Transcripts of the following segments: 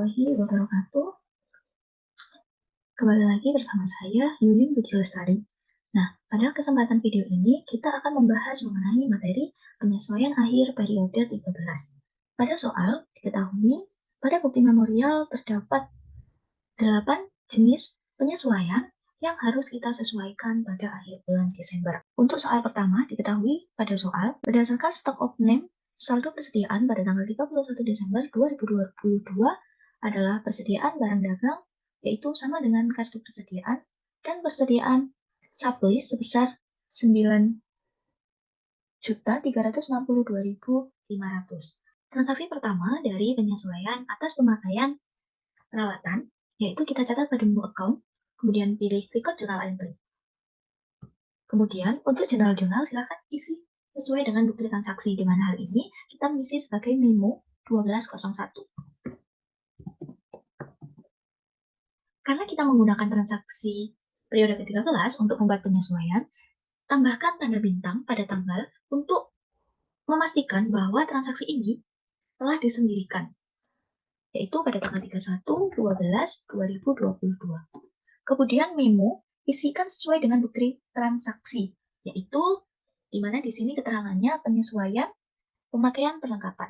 warahmatullahi wabarakatuh. Kembali lagi bersama saya, Yunin Budi Lestari. Nah, pada kesempatan video ini, kita akan membahas mengenai materi penyesuaian akhir periode 13. Pada soal, diketahui pada bukti memorial terdapat 8 jenis penyesuaian yang harus kita sesuaikan pada akhir bulan Desember. Untuk soal pertama, diketahui pada soal, berdasarkan stock of name, saldo persediaan pada tanggal 31 Desember 2022 adalah persediaan barang dagang, yaitu sama dengan kartu persediaan, dan persediaan sublease sebesar 9.362.500. Transaksi pertama dari penyesuaian atas pemakaian peralatan, yaitu kita catat pada menu account, kemudian pilih record journal entry. Kemudian untuk journal silakan isi sesuai dengan bukti transaksi, di mana hal ini kita mengisi sebagai memo 1201. Karena kita menggunakan transaksi periode ke-13 untuk membuat penyesuaian, tambahkan tanda bintang pada tanggal untuk memastikan bahwa transaksi ini telah disendirikan, yaitu pada tanggal 31/12/2022. Kemudian memo isikan sesuai dengan bukti transaksi, yaitu di mana di sini keterangannya penyesuaian pemakaian perlengkapan.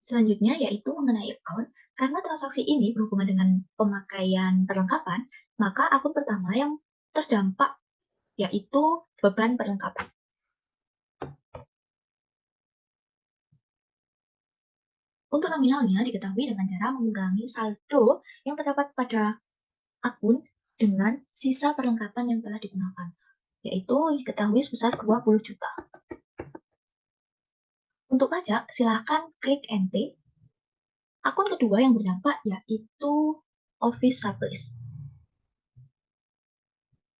Selanjutnya yaitu mengenai account. Karena transaksi ini berhubungan dengan pemakaian perlengkapan, maka akun pertama yang terdampak yaitu beban perlengkapan. Untuk nominalnya diketahui dengan cara mengurangi saldo yang terdapat pada akun dengan sisa perlengkapan yang telah digunakan, yaitu diketahui sebesar 20 juta. Untuk pajak, silahkan klik NT. Akun kedua yang berdampak yaitu office supplies.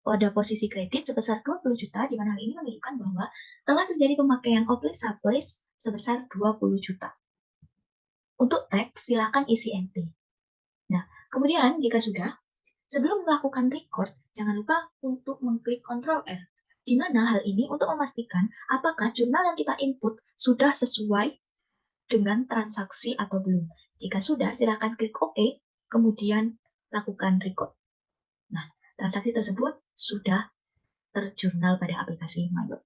Pada posisi kredit sebesar 20 juta, di mana hal ini menunjukkan bahwa telah terjadi pemakaian office supplies sebesar 20 juta. Untuk teks, silahkan isi NT. Nah, kemudian jika sudah, sebelum melakukan record, jangan lupa untuk mengklik Ctrl R, di mana hal ini untuk memastikan apakah jurnal yang kita input sudah sesuai dengan transaksi atau belum. Jika sudah, silakan klik OK, kemudian lakukan record. Nah, transaksi tersebut sudah terjurnal pada aplikasi Mayo.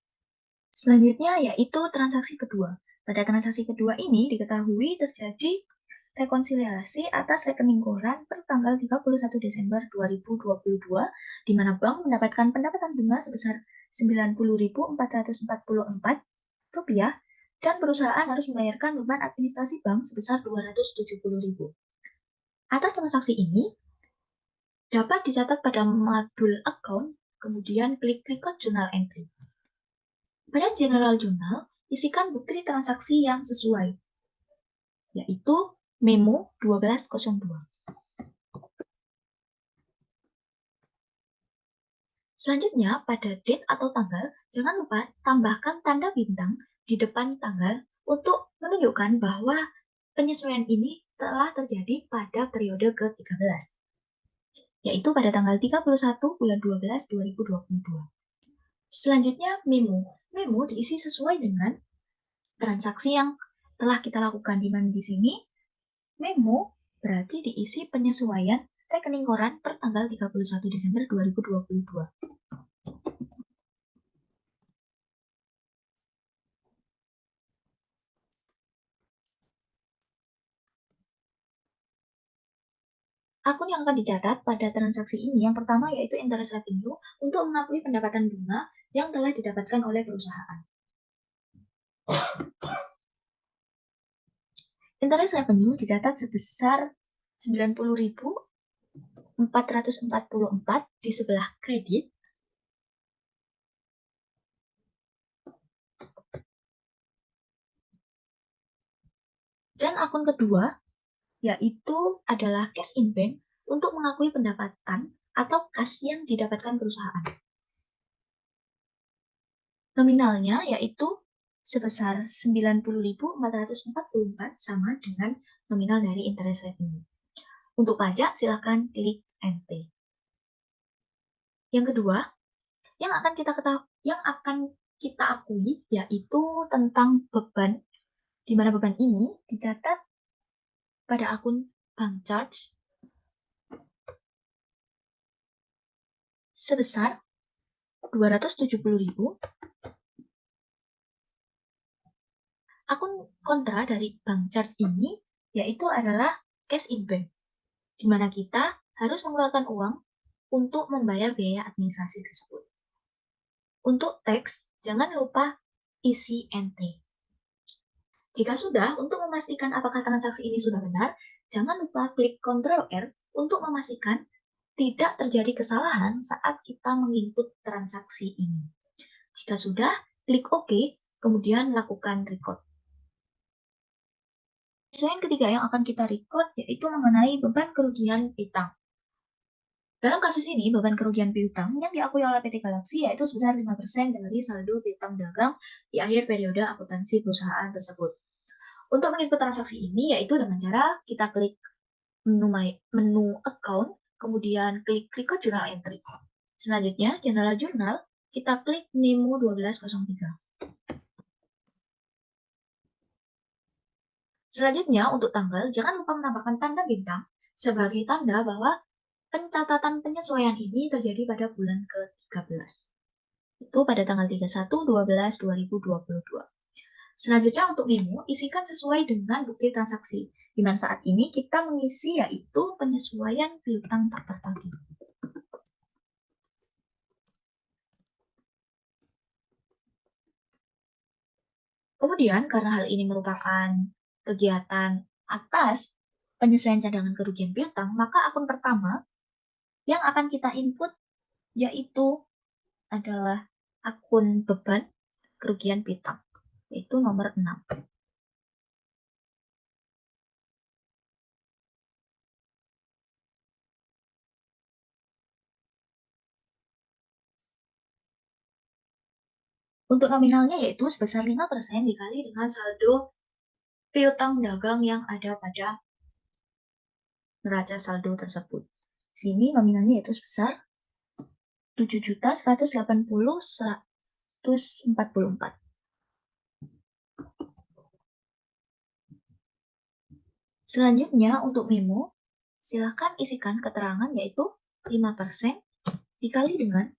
Selanjutnya yaitu transaksi kedua. Pada transaksi kedua ini diketahui terjadi rekonsiliasi atas rekening koran per tanggal 31 Desember 2022, di mana bank mendapatkan pendapatan bunga sebesar Rp90.444 dan perusahaan harus membayarkan beban administrasi bank sebesar Rp270.000. Atas transaksi ini dapat dicatat pada modul account, kemudian klik record journal entry. Pada general journal, isikan bukti transaksi yang sesuai, yaitu memo 1202. Selanjutnya, pada date atau tanggal, jangan lupa tambahkan tanda bintang di depan tanggal untuk menunjukkan bahwa penyesuaian ini telah terjadi pada periode ke-13, yaitu pada tanggal 31 bulan 12 2022. Selanjutnya, memo. Memo diisi sesuai dengan transaksi yang telah kita lakukan, di mana di sini memo berarti diisi penyesuaian rekening koran per tanggal 31 Desember 2022. Akun yang akan dicatat pada transaksi ini yang pertama yaitu interest revenue untuk mengakui pendapatan bunga yang telah didapatkan oleh perusahaan. Interest revenue dicatat sebesar 90.444 di sebelah kredit. Dan akun kedua yaitu adalah cash in bank untuk mengakui pendapatan atau kas yang didapatkan perusahaan. Nominalnya yaitu sebesar 90.444 sama dengan nominal dari interest revenue. Untuk pajak, silakan klik NT. Yang kedua, yang akan kita akui yaitu tentang beban, di mana beban ini dicatat pada akun bank charge sebesar 270.000. Akun kontra dari bank charge ini yaitu adalah cash in bank, di mana kita harus mengeluarkan uang untuk membayar biaya administrasi tersebut. Untuk teks, jangan lupa isi NT. Jika sudah, untuk memastikan apakah transaksi ini sudah benar, jangan lupa klik Ctrl R untuk memastikan tidak terjadi kesalahan saat kita menginput transaksi ini. Jika sudah, klik OK, kemudian lakukan record. Penyesuaian ketiga yang akan kita record yaitu mengenai beban kerugian piutang. Dalam kasus ini, beban kerugian piutang yang diakui oleh PT Galaxy yaitu sebesar 5% dari saldo piutang dagang di akhir periode akuntansi perusahaan tersebut. Untuk menginput transaksi ini yaitu dengan cara kita klik menu account, kemudian klik record journal entry. Selanjutnya, jendela jurnal, kita klik memo 1203. Selanjutnya, untuk tanggal, jangan lupa menambahkan tanda bintang sebagai tanda bahwa pencatatan penyesuaian ini terjadi pada bulan ke-13. Itu pada tanggal 31/12/2022. Selanjutnya untuk memo, isikan sesuai dengan bukti transaksi. Di mana saat ini kita mengisi yaitu penyesuaian piutang tak tertagih. Kemudian, karena hal ini merupakan kegiatan atas penyesuaian cadangan kerugian piutang, maka akun pertama yang akan kita input yaitu adalah akun beban kerugian piutang, yaitu nomor 6. Untuk nominalnya yaitu sebesar 5% dikali dengan saldo piutang dagang yang ada pada neraca saldo tersebut. Sini nominalnya yaitu sebesar 7.180.144. Selanjutnya untuk memo, silakan isikan keterangan yaitu 5% dikali dengan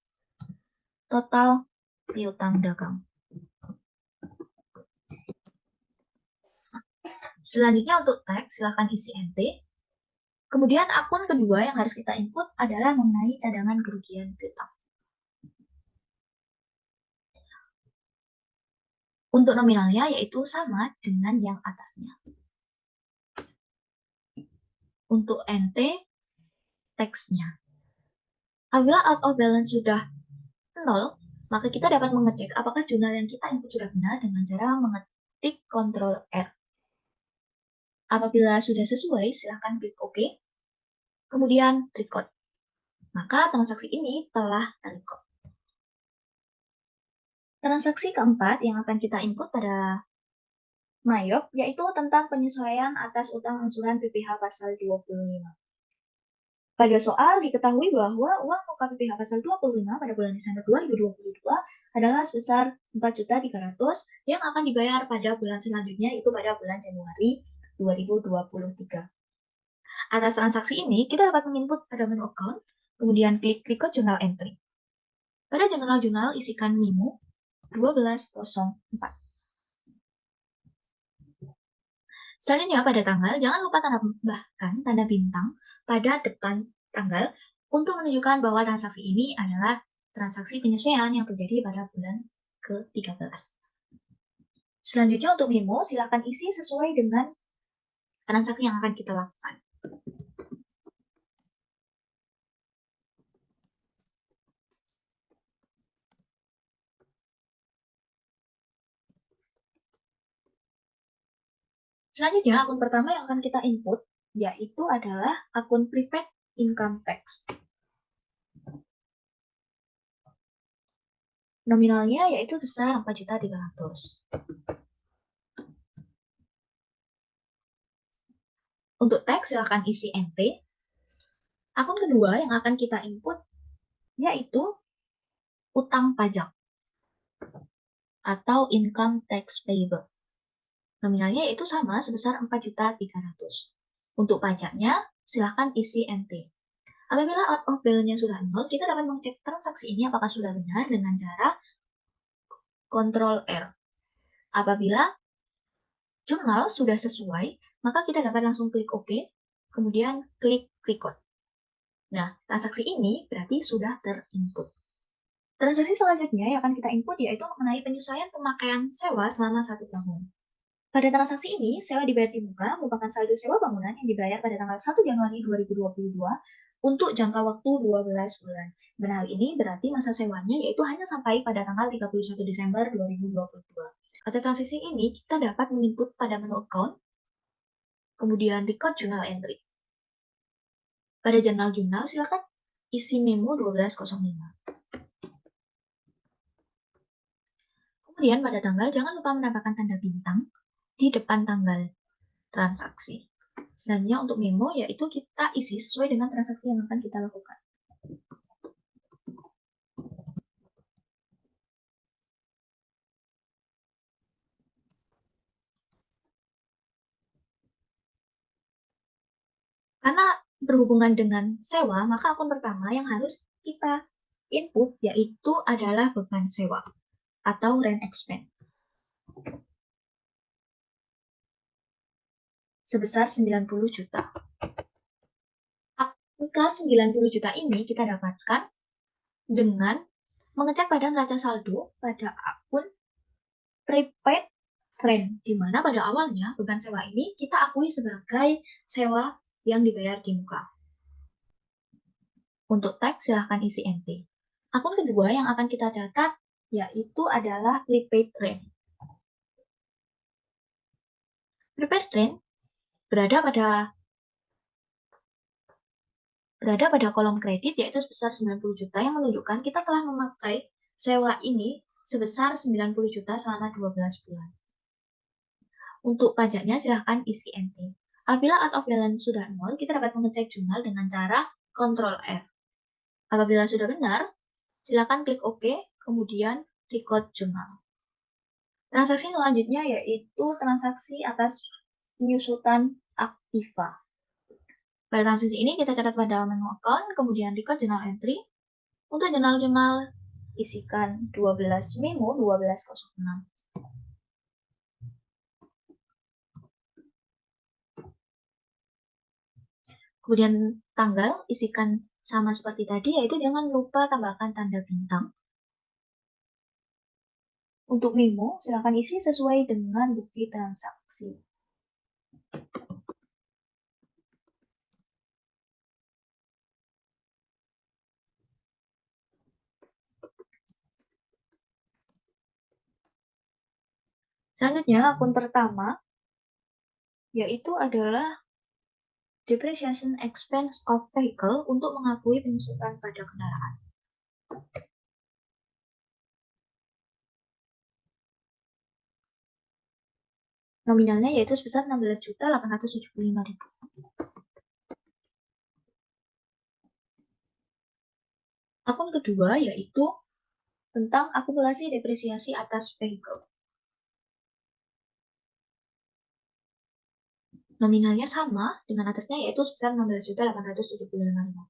total piutang dagang. Selanjutnya untuk teks, silakan isi NT. Kemudian akun kedua yang harus kita input adalah mengenai cadangan kerugian piutang. Untuk nominalnya yaitu sama dengan yang atasnya. Untuk NT, teksnya. Apabila out of balance sudah 0, maka kita dapat mengecek apakah jurnal yang kita input sudah benar dengan cara mengetik Ctrl R. Apabila sudah sesuai, silahkan klik OK, kemudian record. Maka transaksi ini telah terrecord. Transaksi keempat yang akan kita input pada Mayop yaitu tentang penyesuaian atas utang angsuran PPh pasal 25. Pada soal diketahui bahwa uang muka PPh pasal 25 pada bulan Desember 2022 adalah sebesar 4.300.000 yang akan dibayar pada bulan selanjutnya, itu pada bulan Januari 2023. Atas transaksi ini, kita dapat menginput pada menu account, kemudian klik record journal entry. Pada jurnal isikan memo 1204. Selanjutnya pada tanggal, jangan lupa tambahkan tanda bintang pada depan tanggal untuk menunjukkan bahwa transaksi ini adalah transaksi penyesuaian yang terjadi pada bulan ke-13. Selanjutnya untuk memo, silakan isi sesuai dengan transaksi yang akan kita lakukan. Selanjutnya, akun pertama yang akan kita input yaitu adalah akun prepaid income tax. Nominalnya yaitu besar 4.300.000. Untuk teks, silakan isi NT. Akun kedua yang akan kita input yaitu utang pajak atau income tax payable. Nominalnya itu sama sebesar 4.300.000. Untuk pajaknya, silahkan isi NT. Apabila out of balance-nya sudah 0, kita dapat mengecek transaksi ini apakah sudah benar dengan cara Ctrl R. Apabila jurnal sudah sesuai, maka kita dapat langsung klik OK, kemudian klik record. Nah, transaksi ini berarti sudah terinput. Transaksi selanjutnya yang akan kita input yaitu mengenai penyesuaian pemakaian sewa selama 1 tahun. Pada transaksi ini, sewa dibayar di muka merupakan saldo sewa bangunan yang dibayar pada tanggal 1 Januari 2022 untuk jangka waktu 12 bulan. Dan hal ini berarti masa sewanya yaitu hanya sampai pada tanggal 31 Desember 2022. Pada transaksi ini, kita dapat menginput pada menu account, kemudian record journal entry. Pada jurnal-jurnal, silakan isi memo 1205. Kemudian pada tanggal, jangan lupa menambahkan tanda bintang di depan tanggal transaksi. Selanjutnya untuk memo, yaitu kita isi sesuai dengan transaksi yang akan kita lakukan. Karena berhubungan dengan sewa, maka akun pertama yang harus kita input yaitu adalah beban sewa atau rent expense sebesar 90 juta. Angka 90 juta ini kita dapatkan dengan mengecek pada neraca saldo pada akun prepaid rent, di mana pada awalnya beban sewa ini kita akui sebagai sewa yang dibayar di muka. Untuk teks, silahkan isi NT. Akun kedua yang akan kita catat yaitu adalah prepaid rent. Prepaid rent berada pada kolom kredit yaitu sebesar 90 juta yang menunjukkan kita telah memakai sewa ini sebesar 90 juta selama 12 bulan. Untuk pajaknya silahkan isi NT. Apabila out of balance sudah 0, kita dapat mengecek jurnal dengan cara Ctrl R. Apabila sudah benar, silakan klik OK, kemudian record jurnal. Transaksi selanjutnya yaitu transaksi atas penyusutan aktiva. Pada transaksi ini kita catat pada menu account, kemudian record journal entry. Untuk jurnal-jurnal isikan 12 memo 1206. Kemudian tanggal isikan sama seperti tadi, yaitu jangan lupa tambahkan tanda bintang. Untuk memo, silakan isi sesuai dengan bukti transaksi. Selanjutnya, akun pertama, yaitu adalah depreciation expense of vehicle untuk mengakui penyusutan pada kendaraan. Nominalnya yaitu sebesar 16.875.000. Akun kedua yaitu tentang akumulasi depresiasi atas vehicle. Nominalnya sama dengan atasnya yaitu sebesar 16.875.000.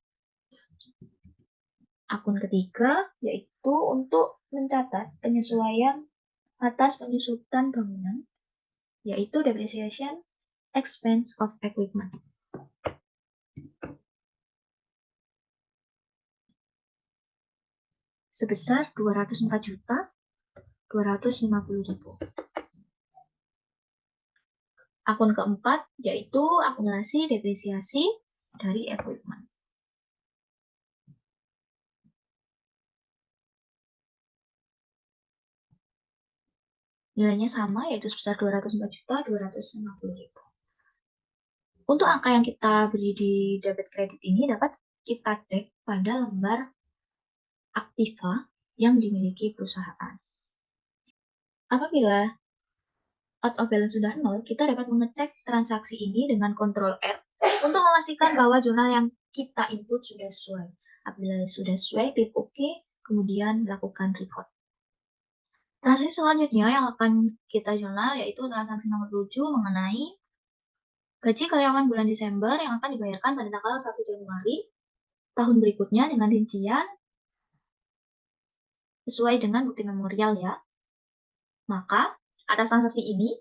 Akun ketiga yaitu untuk mencatat penyesuaian atas penyusutan bangunan yaitu depreciation expense of equipment. Sebesar 204.250.000. Akun keempat yaitu akumulasi depresiasi dari equipment. Nilainya sama yaitu sebesar 204.250.000. Untuk angka yang kita beri di debit kredit ini dapat kita cek pada lembar aktiva yang dimiliki perusahaan. Apabila out of balance sudah 0, kita dapat mengecek transaksi ini dengan Ctrl R untuk memastikan bahwa jurnal yang kita input sudah sesuai. Apabila sudah sesuai, klik OK, kemudian lakukan record. Transaksi selanjutnya yang akan kita jurnal yaitu transaksi nomor 7 mengenai gaji karyawan bulan Desember yang akan dibayarkan pada tanggal 1 Januari tahun berikutnya dengan rincian sesuai dengan bukti memorial ya. Maka, atas transaksi ini,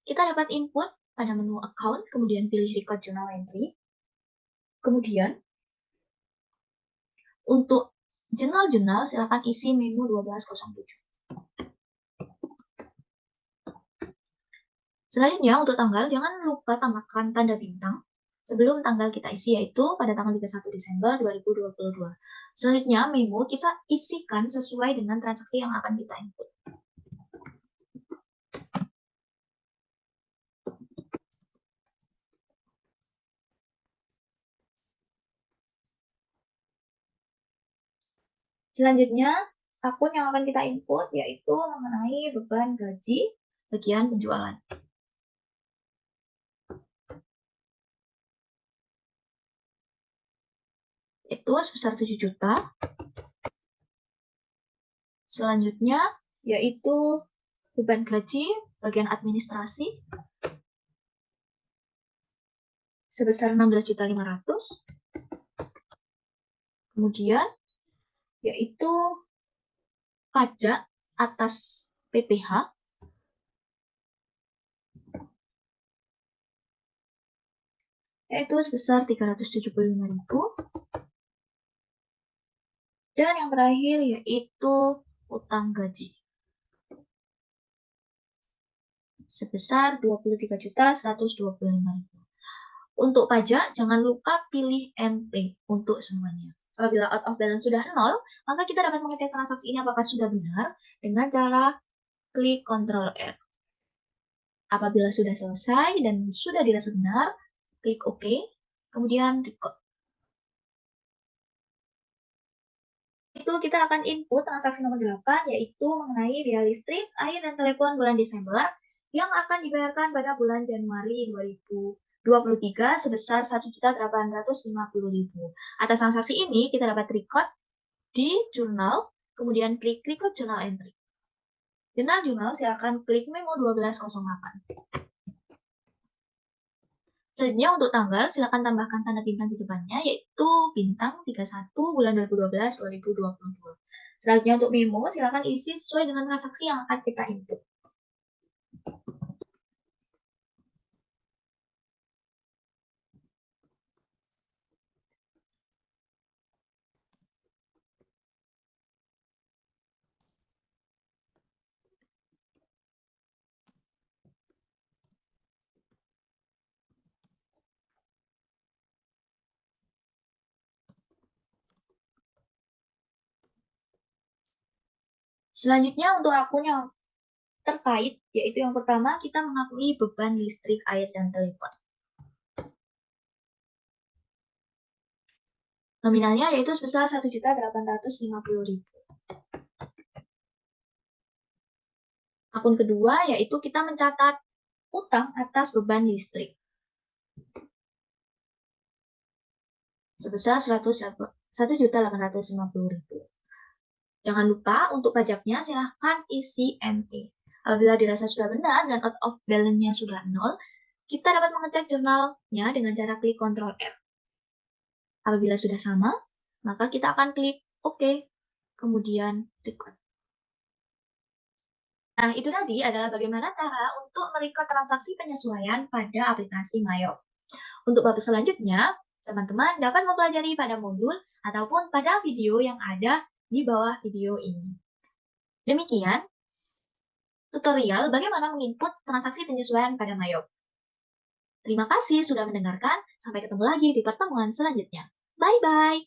kita dapat input pada menu account, kemudian pilih record journal entry. Kemudian, untuk jurnal-jurnal, silakan isi memo 1207. Selanjutnya, untuk tanggal, jangan lupa tambahkan tanda bintang sebelum tanggal kita isi, yaitu pada tanggal 31 Desember 2022. Selanjutnya, memo kita isikan sesuai dengan transaksi yang akan kita input. Selanjutnya, akun yang akan kita input yaitu mengenai beban gaji bagian penjualan. Itu sebesar 7 juta. Selanjutnya, yaitu beban gaji bagian administrasi sebesar 16.500.000. Kemudian, yaitu pajak atas PPh yaitu sebesar 375.000. Dan yang terakhir yaitu utang gaji sebesar 23.125.000. Untuk pajak, jangan lupa pilih NT untuk semuanya. Apabila out of balance sudah 0, maka kita dapat mengecek transaksi ini apakah sudah benar dengan cara klik Ctrl R. Apabila sudah selesai dan sudah dirasa benar, klik OK, kemudian record. Itu kita akan input transaksi nomor 8, yaitu mengenai biaya listrik, air, dan telepon bulan Desember yang akan dibayarkan pada bulan Januari 2023 sebesar 1.850.000. Atas transaksi ini, kita dapat record di jurnal, kemudian klik record journal entry. Jurnal silakan klik memo 1208. Selanjutnya untuk tanggal, silakan tambahkan tanda bintang di depannya, yaitu bintang 31 bulan 2012-2022. Selanjutnya untuk memo, silakan isi sesuai dengan transaksi yang akan kita input. Selanjutnya untuk akun yang terkait, yaitu yang pertama kita mengakui beban listrik, air, dan telepon. Nominalnya yaitu sebesar 1.850.000. Akun kedua yaitu kita mencatat utang atas beban listrik sebesar 1.850.000. Jangan lupa untuk pajaknya silahkan isi NT. Apabila dirasa sudah benar dan out of balance-nya sudah 0, kita dapat mengecek jurnalnya dengan cara klik Ctrl R. Apabila sudah sama, maka kita akan klik OK, kemudian record. Nah, itu tadi adalah bagaimana cara untuk merecord transaksi penyesuaian pada aplikasi Mayop. Untuk bab selanjutnya, teman-teman dapat mempelajari pada modul ataupun pada video yang ada di bawah video ini. Demikian tutorial bagaimana menginput transaksi penyesuaian pada Mayop. Terima kasih sudah mendengarkan. Sampai ketemu lagi di pertemuan selanjutnya. Bye-bye!